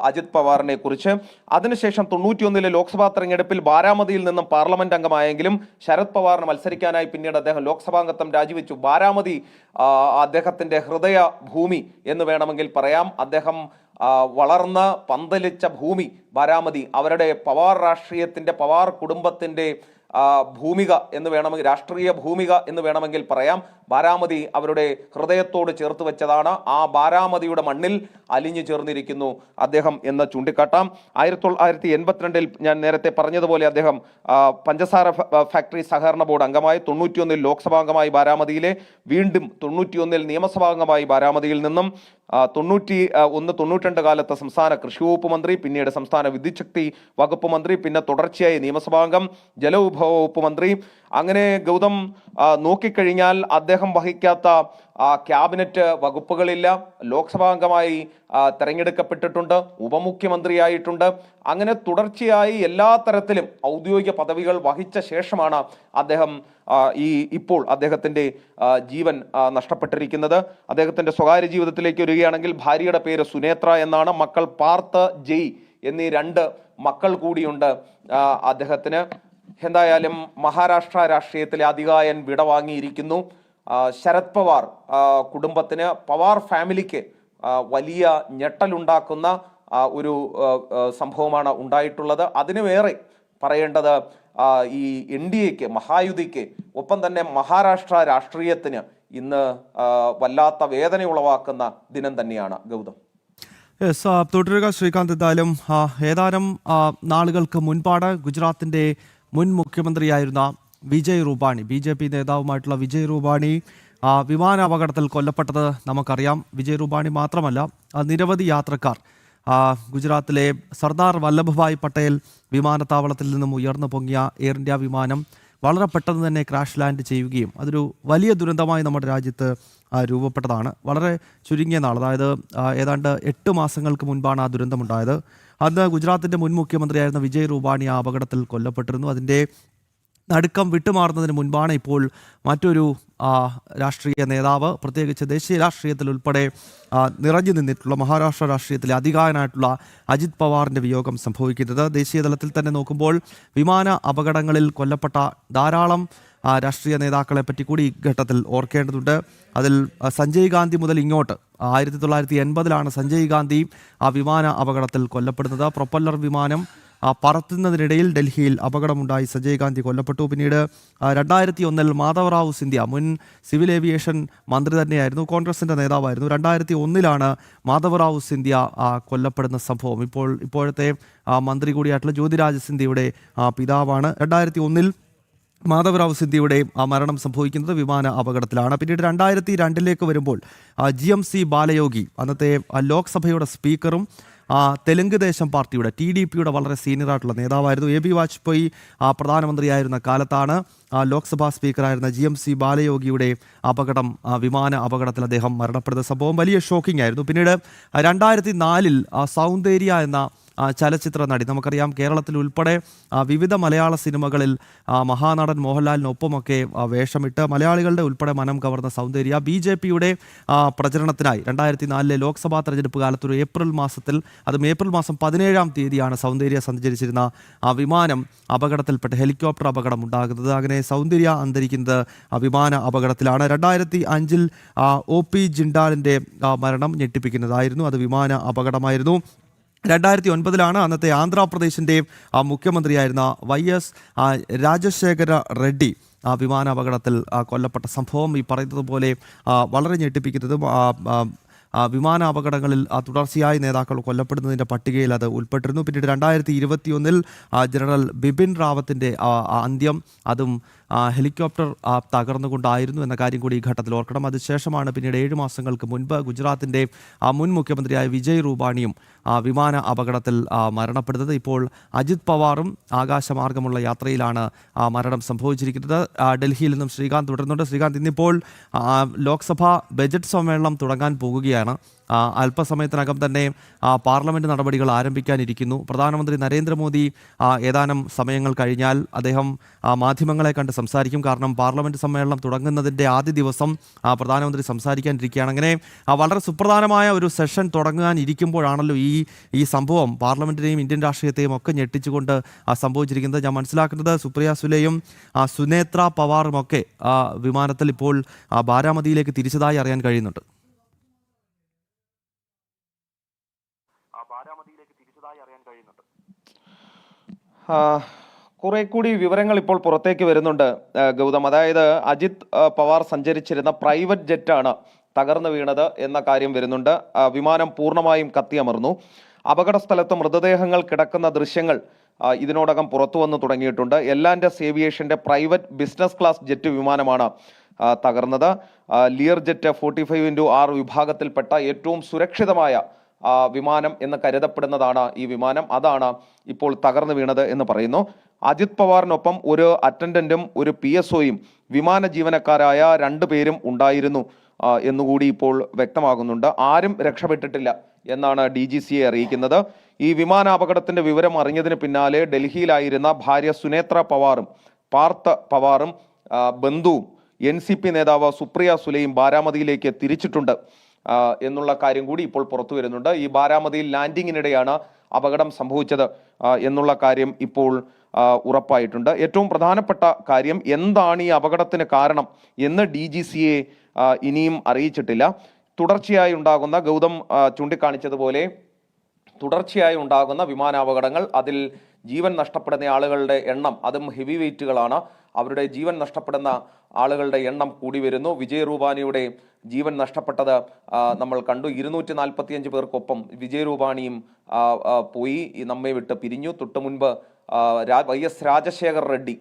അജിത് പവാറിനെ കുറിച്ച്. അതിനുശേഷം 91 ലോക്സഭാ തെരഞ്ഞെടുപ്പിൽ ബാരാമതിയിൽ നിന്നും പാർലമെന്റ് അംഗമായെങ്കിലും ശരത് പവാറിന് മത്സരിക്കാനായി പിന്നീട് അദ്ദേഹം ലോക്സഭാംഗത്വം രാജിവെച്ചു. ബാരാമതി അദ്ദേഹത്തിന്റെ ഹൃദയ ഭൂമി എന്ന് വേണമെങ്കിൽ പറയാം. അദ്ദേഹം വളർന്ന് പന്തലിച്ച ഭൂമി ബാരാമതി, അവരുടെ പവാർ രാഷ്ട്രീയത്തിന്റെ, പവാർ കുടുംബത്തിന്റെ ഭൂമിക എന്ന് വേണമെങ്കിൽ, രാഷ്ട്രീയ ഭൂമിക എന്ന് വേണമെങ്കിൽ പറയാം. ബാരാമതി അവരുടെ ഹൃദയത്തോട് ചേർത്ത് വെച്ചതാണ്. ആ ബാരാമതിയുടെ മണ്ണിൽ അലിഞ്ഞു ചേർന്നിരിക്കുന്നു അദ്ദേഹം എന്ന് ചൂണ്ടിക്കാട്ടാം. 1982 ഞാൻ നേരത്തെ പറഞ്ഞതുപോലെ അദ്ദേഹം പഞ്ചസാര ഫാക്ടറി സഹകരണ ബോർഡ് അംഗമായി, 91 ലോക്സഭാംഗമായി ബാരാമതിയിലെ, വീണ്ടും 91 നിയമസഭാംഗമായി ബാരാമതിയിൽ നിന്നും, 91-92 കാലത്ത് സംസ്ഥാന കൃഷി വകുപ്പ് മന്ത്രി, പിന്നീട് സംസ്ഥാന വിദ്യുത് ശക്തി വകുപ്പ് മന്ത്രി, പിന്നെ തുടർച്ചയായി നിയമസഭാംഗം, ജലവിഭവ വകുപ്പ് മന്ത്രി. അങ്ങനെ ഗൗതം നോക്കിക്കഴിഞ്ഞാൽ അദ്ദേഹം വഹിക്കാത്ത ക്യാബിനറ്റ് വകുപ്പുകളില്ല. ലോക്സഭാംഗമായി തെരഞ്ഞെടുക്കപ്പെട്ടിട്ടുണ്ട്, ഉപമുഖ്യമന്ത്രിയായിട്ടുണ്ട്. അങ്ങനെ തുടർച്ചയായി എല്ലാ തരത്തിലും ഔദ്യോഗിക പദവികൾ വഹിച്ച ശേഷമാണ് അദ്ദേഹം ഇപ്പോൾ അദ്ദേഹത്തിന്റെ ജീവൻ നഷ്ടപ്പെട്ടിരിക്കുന്നത്. അദ്ദേഹത്തിന്റെ സ്വകാര്യ ജീവിതത്തിലേക്ക് വരികയാണെങ്കിൽ ഭാര്യയുടെ പേര് സുനേത്ര എന്നാണ്. മക്കൾ പാർത്ത്, ജയ് എന്നീ 2 മക്കൾ കൂടിയുണ്ട് അദ്ദേഹത്തിന്. എന്തായാലും മഹാരാഷ്ട്ര രാഷ്ട്രീയത്തിലെ അതികായൻ വിടവാങ്ങിയിരിക്കുന്നു. ശരത് പവാർ കുടുംബത്തിന്, പവാർ ഫാമിലിക്ക് വലിയ ഞെട്ടലുണ്ടാക്കുന്ന ഒരു സംഭവമാണ് ഉണ്ടായിട്ടുള്ളത്. അതിനുവേറെ പറയേണ്ടത് ഈ NDAക്ക്, മഹായുതിക്ക്, ഒപ്പം തന്നെ മഹാരാഷ്ട്ര രാഷ്ട്രീയത്തിന് ഇന്ന് വല്ലാത്ത വേദന ഉളവാക്കുന്ന ദിനം തന്നെയാണ് ഗൗതം. തുടരുക ശ്രീകാന്ത്. എന്തായാലും ഏതാനും നാളുകൾക്ക് മുൻപാണ് ഗുജറാത്തിന്റെ മുൻ മുഖ്യമന്ത്രിയായിരുന്ന വിജയ് റൂപാണി, BJP നേതാവുമായിട്ടുള്ള വിജയ് റൂപാണി വിമാന അപകടത്തിൽ കൊല്ലപ്പെട്ടത് നമുക്കറിയാം. വിജയ് റൂപാണി മാത്രമല്ല, നിരവധി യാത്രക്കാർ ഗുജറാത്തിലെ സർദാർ വല്ലഭഭായ് പട്ടേൽ വിമാനത്താവളത്തിൽ നിന്നും ഉയർന്നു പൊങ്ങിയ എയർ ഇന്ത്യ വിമാനം വളരെ പെട്ടെന്ന് തന്നെ ക്രാഷ് ലാൻഡ് ചെയ്യുകയും അതൊരു വലിയ ദുരന്തമായി നമ്മുടെ രാജ്യത്ത് രൂപപ്പെട്ടതാണ്. വളരെ ചുരുങ്ങിയ നാൾ, അതായത് ഏതാണ്ട് 8 മാസങ്ങൾക്ക് മുൻപാണ് ആ ദുരന്തമുണ്ടായത്. അന്ന് ഗുജറാത്തിൻ്റെ മുൻ മുഖ്യമന്ത്രിയായിരുന്ന വിജയ് റൂപാണി ആ അപകടത്തിൽ കൊല്ലപ്പെട്ടിരുന്നു. അതിൻ്റെ നടുക്കം വിട്ടുമാറുന്നതിന് മുൻപാണ് ഇപ്പോൾ മറ്റൊരു രാഷ്ട്രീയ നേതാവ്, പ്രത്യേകിച്ച് ദേശീയ രാഷ്ട്രീയത്തിൽ ഉൾപ്പെടെ നിറഞ്ഞു നിന്നിട്ടുള്ള മഹാരാഷ്ട്ര രാഷ്ട്രീയത്തിലെ അധികായനായിട്ടുള്ള അജിത് പവാറിൻ്റെ വിയോഗം സംഭവിക്കുന്നത്. ദേശീയ തലത്തിൽ തന്നെ നോക്കുമ്പോൾ വിമാന അപകടങ്ങളിൽ കൊല്ലപ്പെട്ട ധാരാളം രാഷ്ട്രീയ നേതാക്കളെ പറ്റി കൂടി ഈ ഘട്ടത്തിൽ ഓർക്കേണ്ടതുണ്ട്. അതിൽ സഞ്ജയ് ഗാന്ധി മുതൽ ഇങ്ങോട്ട് 1980-ലാണ് സഞ്ജയ് ഗാന്ധി ആ വിമാന അപകടത്തിൽ കൊല്ലപ്പെടുന്നത്. പ്രൊപ്പല്ലർ വിമാനം പറത്തുന്നതിനിടയിൽ ഡൽഹിയിൽ അപകടമുണ്ടായി സഞ്ജയ് ഗാന്ധി കൊല്ലപ്പെട്ടു. പിന്നീട് 2001 മാധവറാവു സിന്ധ്യ, മുൻ സിവിൽ ഏവിയേഷൻ മന്ത്രി തന്നെയായിരുന്നു, കോൺഗ്രസിൻ്റെ നേതാവായിരുന്നു. 2001-ലാണ് മാധവറാവു സിന്ധ്യ കൊല്ലപ്പെടുന്ന സംഭവം. ഇപ്പോഴത്തെ മന്ത്രി കൂടിയായിട്ടുള്ള ജ്യോതിരാജ് സിന്ധ്യയുടെ പിതാവാണ്. 2001-ൽ മാധവറാവു സിന്ധ്യയുടെ മരണം സംഭവിക്കുന്നത് വിമാന അപകടത്തിലാണ്. പിന്നീട് 2002-ലേക്ക് വരുമ്പോൾ GMC ബാലയോഗി, അന്നത്തെ ലോക്സഭയുടെ സ്പീക്കറും തെലുങ്ക് ദേശം പാർട്ടിയുടെ TDPയുടെ വളരെ സീനിയറായിട്ടുള്ള നേതാവായിരുന്നു. AB വാജ്പേയി പ്രധാനമന്ത്രിയായിരുന്ന കാലത്താണ് ലോക്സഭാ സ്പീക്കറായിരുന്ന GMC ബാലയോഗിയുടെ അപകടം, വിമാന അപകടത്തിൽ അദ്ദേഹം മരണപ്പെടുന്ന സംഭവം വലിയ ഷോക്കിംഗ് ആയിരുന്നു. പിന്നീട് 2004-ൽ സൗന്ദര്യ എന്ന ചലച്ചിത്ര നടി, നമുക്കറിയാം കേരളത്തിൽ ഉൾപ്പെടെ വിവിധ മലയാള സിനിമകളിൽ മഹാനടൻ മോഹൻലാലിനൊപ്പമൊക്കെ വേഷമിട്ട് മലയാളികളുടെ ഉൾപ്പെടെ മനം കവർന്ന സൗന്ദര്യ BJPയുടെ പ്രചരണത്തിനായി 2004-ലെ ലോക്സഭാ തെരഞ്ഞെടുപ്പ് കാലത്തൊരു ഏപ്രിൽ മാസം 17-ാം തീയതിയാണ് സൗന്ദര്യ സഞ്ചരിച്ചിരുന്ന വിമാനം അപകടത്തിൽപ്പെട്ട് ഹെലികോപ്റ്റർ അപകടം ഉണ്ടാകുന്നത്. അങ്ങനെ സൗന്ദര്യ അന്തരിക്കുന്നത് വിമാന അപകടത്തിലാണ്. 2005-ൽ OP ജിണ്ടാലിൻ്റെ മരണം ഞെട്ടിപ്പിക്കുന്നതായിരുന്നു. അത് വിമാന അപകടമായിരുന്നു. 2009-ലാണ് അന്നത്തെ ആന്ധ്രാപ്രദേശിൻ്റെ മുഖ്യമന്ത്രിയായിരുന്ന YS രാജശേഖര റെഡ്ഡി വിമാന അപകടത്തിൽ കൊല്ലപ്പെട്ട സംഭവം. ഈ പറയുന്നത് പോലെ വളരെ ഞെട്ടിപ്പിക്കുന്നതും വിമാന അപകടങ്ങളിൽ തുടർച്ചയായി നേതാക്കൾ കൊല്ലപ്പെടുന്നതിൻ്റെ പട്ടികയിൽ അത് ഉൾപ്പെട്ടിരുന്നു. പിന്നീട് 2021-ൽ ജനറൽ ബിപിൻ റാവത്തിൻ്റെ അന്ത്യം, അതും ഹെലികോപ്റ്റർ തകർന്നുകൊണ്ടായിരുന്നു എന്ന കാര്യം കൂടി ഈ ഘട്ടത്തിൽ ഓർക്കണം. അതിനുശേഷമാണ് പിന്നീട് 7 മാസങ്ങൾക്ക് മുൻപ് ഗുജറാത്തിൻ്റെ മുൻ മുഖ്യമന്ത്രിയായ വിജയ് റൂപാണിയും വിമാന അപകടത്തിൽ മരണപ്പെടുന്നത്. ഇപ്പോൾ അജിത് പവാറും ആകാശമാർഗമുള്ള യാത്രയിലാണ് മരണം സംഭവിച്ചിരിക്കുന്നത്. ഡൽഹിയിൽ നിന്നും ശ്രീകാന്ത് തുടരുന്നുണ്ട്. ശ്രീകാന്ത്, ഇന്നിപ്പോൾ ലോക്സഭ ബജറ്റ് സമ്മേളനം തുടങ്ങാൻ പോകുകയാണ്. അല്പസമയത്തിനകം തന്നെ പാർലമെൻറ്റ് നടപടികൾ ആരംഭിക്കാനിരിക്കുന്നു. പ്രധാനമന്ത്രി നരേന്ദ്രമോദി ഏതാനും സമയങ്ങൾ കഴിഞ്ഞാൽ അദ്ദേഹം മാധ്യമങ്ങളെ കണ്ട് സംസാരിക്കും. കാരണം പാർലമെൻറ്റ് സമ്മേളനം തുടങ്ങുന്നതിൻ്റെ ആദ്യ ദിവസം പ്രധാനമന്ത്രി സംസാരിക്കാനിരിക്കുകയാണ്. അങ്ങനെ വളരെ സുപ്രധാനമായ ഒരു സെഷൻ തുടങ്ങാനിരിക്കുമ്പോഴാണല്ലോ ഈ സംഭവം പാർലമെൻറ്റിനെയും ഇന്ത്യൻ രാഷ്ട്രീയത്തെയും ഒക്കെ ഞെട്ടിച്ചുകൊണ്ട് സംഭവിച്ചിരിക്കുന്നത്. ഞാൻ മനസ്സിലാക്കുന്നത് സുപ്രിയ സുലെയും സുനേത്ര പവാറുമൊക്കെ വിമാനത്തിൽ ഇപ്പോൾ ബാരാമതിയിലേക്ക് തിരിച്ചതായി അറിയാൻ കഴിയുന്നുണ്ട്. കുറെ കൂടി വിവരങ്ങൾ ഇപ്പോൾ പുറത്തേക്ക് വരുന്നുണ്ട് ഗൗതം. അതായത് അജിത് പവാർ സഞ്ചരിച്ചിരുന്ന പ്രൈവറ്റ് ജെറ്റാണ് തകർന്നു വീണത് എന്ന കാര്യം വരുന്നുണ്ട്. വിമാനം പൂർണ്ണമായും കത്തിയമർന്നു. അപകട സ്ഥലത്ത് മൃതദേഹങ്ങൾ കിടക്കുന്ന ദൃശ്യങ്ങൾ ഇതിനോടകം പുറത്തു വന്നു തുടങ്ങിയിട്ടുണ്ട്. എലാൻഡസ് ഏവിയേഷന്റെ പ്രൈവറ്റ് ബിസിനസ് ക്ലാസ് ജെറ്റ് വിമാനമാണ് തകർന്നത്. ലിയർ ജെറ്റ് 45x6 വിഭാഗത്തിൽപ്പെട്ട ഏറ്റവും സുരക്ഷിതമായ വിമാനം എന്ന് കരുതപ്പെടുന്നതാണ് ഈ വിമാനം. അതാണ് ഇപ്പോൾ തകർന്നു വീണത് എന്ന് പറയുന്നു. അജിത് പവാറിനൊപ്പം ഒരു അറ്റൻഡന്റും ഒരു PSOയും വിമാന ജീവനക്കാരായ 2 പേരും ഉണ്ടായിരുന്നു എന്നുകൂടി ഇപ്പോൾ വ്യക്തമാകുന്നുണ്ട്. ആരും രക്ഷപ്പെട്ടിട്ടില്ല എന്നാണ് DGCയെ അറിയിക്കുന്നത്. ഈ വിമാനാപകടത്തിന്റെ വിവരം അറിഞ്ഞതിന് പിന്നാലെ ഡൽഹിയിലായിരുന്ന ഭാര്യ സുനേത്ര പവാറും പാർത്ഥ പവാറും ബന്ധുവും NCP നേതാവ് സുപ്രിയ സുലെയും ബാരാമതിയിലേക്ക് തിരിച്ചിട്ടുണ്ട് എന്നുള്ള കാര്യം കൂടി ഇപ്പോൾ പുറത്തു വരുന്നുണ്ട്. ഈ ബാരാമതിയിൽ ലാൻഡിങ്ങിനിടെയാണ് അപകടം സംഭവിച്ചത് എന്നുള്ള കാര്യം ഇപ്പോൾ ഉറപ്പായിട്ടുണ്ട്. ഏറ്റവും പ്രധാനപ്പെട്ട കാര്യം, എന്താണ് ഈ അപകടത്തിന് കാരണം എന്ന് DGCയെ ഇനിയും അറിയിച്ചിട്ടില്ല. തുടർച്ചയായി ഉണ്ടാകുന്ന, ഗൗതം ചൂണ്ടിക്കാണിച്ചതുപോലെ തുടർച്ചയായി ഉണ്ടാകുന്ന വിമാനാപകടങ്ങൾ, അതിൽ ജീവൻ നഷ്ടപ്പെടുന്ന ആളുകളുടെ എണ്ണം, അതും ഹെവി വെയിറ്റുകളാണ്, അവരുടെ ജീവൻ നഷ്ടപ്പെടുന്ന ആളുകളുടെ എണ്ണം കൂടി വരുന്നു. വിജയ് റൂപാനിയുടെ ജീവൻ നഷ്ടപ്പെട്ടത് നമ്മൾ കണ്ടു. 245 പേർക്കൊപ്പം വിജയ് റൂപാനിയും പോയി, നമ്മെ വിട്ട് പിരിഞ്ഞു. തൊട്ടു മുൻപ് YS രാജശേഖർ റെഡ്ഡി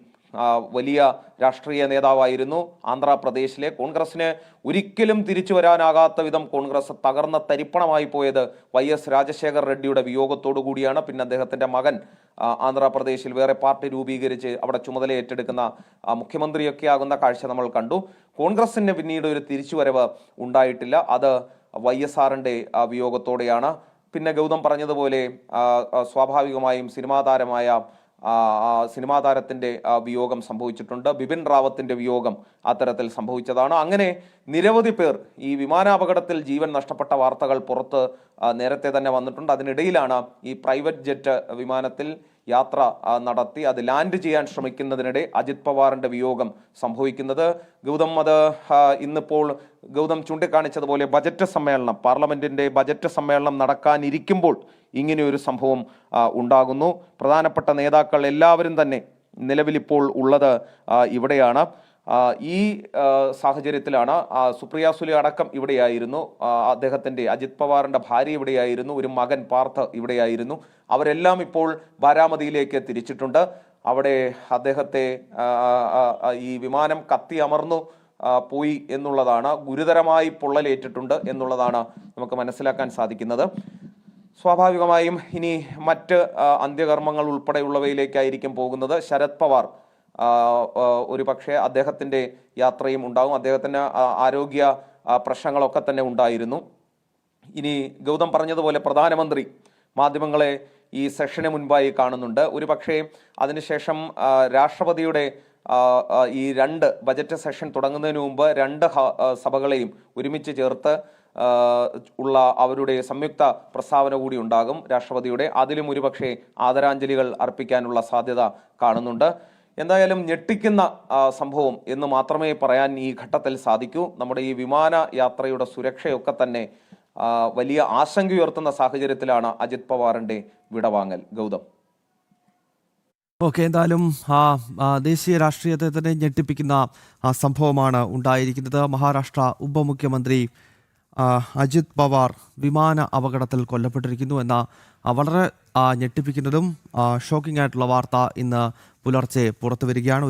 വലിയ രാഷ്ട്രീയ നേതാവായിരുന്നു. ആന്ധ്രാപ്രദേശിലെ കോൺഗ്രസിന് ഒരിക്കലും തിരിച്ചു വരാനാകാത്ത വിധം കോൺഗ്രസ് തകർന്ന തരിപ്പണമായി പോയത് YS രാജശേഖർ റെഡ്ഡിയുടെ വിയോഗത്തോടു കൂടിയാണ്. പിന്നെ അദ്ദേഹത്തിന്റെ മകൻ ആന്ധ്രാപ്രദേശിൽ വേറെ പാർട്ടി രൂപീകരിച്ച് അവിടെ ചുമതല ഏറ്റെടുക്കുന്ന മുഖ്യമന്ത്രിയൊക്കെ ആകുന്ന കാഴ്ച നമ്മൾ കണ്ടു. കോൺഗ്രസിന് പിന്നീട് ഒരു തിരിച്ചുവരവ് ഉണ്ടായിട്ടില്ല. അത് YSRന്റെ വിയോഗത്തോടെയാണ്. പിന്നെ ഗൗതം പറഞ്ഞതുപോലെ സ്വാഭാവികമായും സിനിമാ താരത്തിന്റെ വിയോഗം സംഭവിച്ചിട്ടുണ്ട്. ബിപിൻ റാവത്തിന്റെ വിയോഗം അത്തരത്തിൽ സംഭവിച്ചതാണ്. അങ്ങനെ നിരവധി പേർ ഈ വിമാനാപകടത്തിൽ ജീവൻ നഷ്ടപ്പെട്ട വാർത്തകൾ പുറത്ത് നേരത്തെ തന്നെ വന്നിട്ടുണ്ട്. അതിനിടയിലാണ് ഈ പ്രൈവറ്റ് ജെറ്റ് വിമാനത്തിൽ യാത്ര നടത്തി അത് ലാൻഡ് ചെയ്യാൻ ശ്രമിക്കുന്നതിനിടെ അജിത് പവാറിന്റെ വിയോഗം സംഭവിക്കുന്നത്. ഗൗതം അത് ഇന്നിപ്പോൾ ഗൗതം ചൂണ്ടിക്കാണിച്ചതുപോലെ പാർലമെന്റിന്റെ ബജറ്റ് സമ്മേളനം നടക്കാനിരിക്കുമ്പോൾ ഇങ്ങനെയൊരു സംഭവം ഉണ്ടാകുന്നു. പ്രധാനപ്പെട്ട നേതാക്കൾ എല്ലാവരും തന്നെ നിലവിലിപ്പോൾ ഉള്ളത് ഇവിടെയാണ്. ഈ സാഹചര്യത്തിലാണ് സുപ്രിയ സുലെ അടക്കം ഇവിടെയായിരുന്നു. അദ്ദേഹത്തിന്റെ അജിത് പവാറിന്റെ ഭാര്യ ഇവിടെയായിരുന്നു. ഒരു മകൻ പാർത്ഥ് ഇവിടെയായിരുന്നു. അവരെല്ലാം ഇപ്പോൾ ബാരാമതിയിലേക്ക് തിരിച്ചിട്ടുണ്ട്. അവിടെ അദ്ദേഹത്തെ ഈ വിമാനം കത്തി അമർന്നു പോയി എന്നുള്ളതാണ്, ഗുരുതരമായി പൊള്ളലേറ്റിട്ടുണ്ട് എന്നുള്ളതാണ് നമുക്ക് മനസ്സിലാക്കാൻ സാധിക്കുന്നത്. സ്വാഭാവികമായും ഇനി മറ്റ് അന്ത്യകർമ്മങ്ങൾ ഉൾപ്പെടെയുള്ളവയിലേക്കായിരിക്കും പോകുന്നത്. ശരത് പവാർ ഒരു പക്ഷേ അദ്ദേഹത്തിന്റെ യാത്രയും ഉണ്ടാകും. അദ്ദേഹത്തിന് ആരോഗ്യ പ്രശ്നങ്ങളൊക്കെ തന്നെ ഉണ്ടായിരുന്നു. ഇനി ഗൗതം പറഞ്ഞതുപോലെ പ്രധാനമന്ത്രി മാധ്യമങ്ങളെ ഈ സെഷന് മുൻപായി കാണുന്നുണ്ട്. ഒരു പക്ഷേ അതിനുശേഷം രാഷ്ട്രപതിയുടെ ഈ ബജറ്റ് സെഷൻ തുടങ്ങുന്നതിന് മുമ്പ് 2 സഭകളെയും ഒരുമിച്ച് ചേർത്ത് ഉള്ള അവരുടെ സംയുക്ത പ്രസ്താവന കൂടി ഉണ്ടാകും രാഷ്ട്രപതിയുടെ. അതിലും ഒരുപക്ഷെ ആദരാഞ്ജലികൾ അർപ്പിക്കാനുള്ള സാധ്യത കാണുന്നുണ്ട്. എന്തായാലും ഞെട്ടിക്കുന്ന സംഭവം എന്ന് മാത്രമേ പറയാൻ ഈ ഘട്ടത്തിൽ സാധിക്കൂ. നമ്മുടെ ഈ വിമാന യാത്രയുടെ സുരക്ഷയൊക്കെ തന്നെ വലിയ ആശങ്കയുയർത്തുന്ന സാഹചര്യത്തിലാണ് അജിത് പവാറിന്റെ വിടവാങ്ങൽ. ഗൗതം. ഓക്കെ, എന്തായാലും ദേശീയ രാഷ്ട്രീയത്തെ തന്നെ ഞെട്ടിപ്പിക്കുന്ന സംഭവമാണ് ഉണ്ടായിരിക്കുന്നത്. മഹാരാഷ്ട്ര ഉപമുഖ്യമന്ത്രി അജിത് പവാർ വിമാന അപകടത്തിൽ കൊല്ലപ്പെട്ടിരിക്കുന്നു എന്ന വളരെ ഞെട്ടിപ്പിക്കുന്നതും ഷോക്കിംഗ് ആയിട്ടുള്ള വാർത്ത ഇന്ന് പുലർച്ചെ പുറത്തു വരികയാണ്.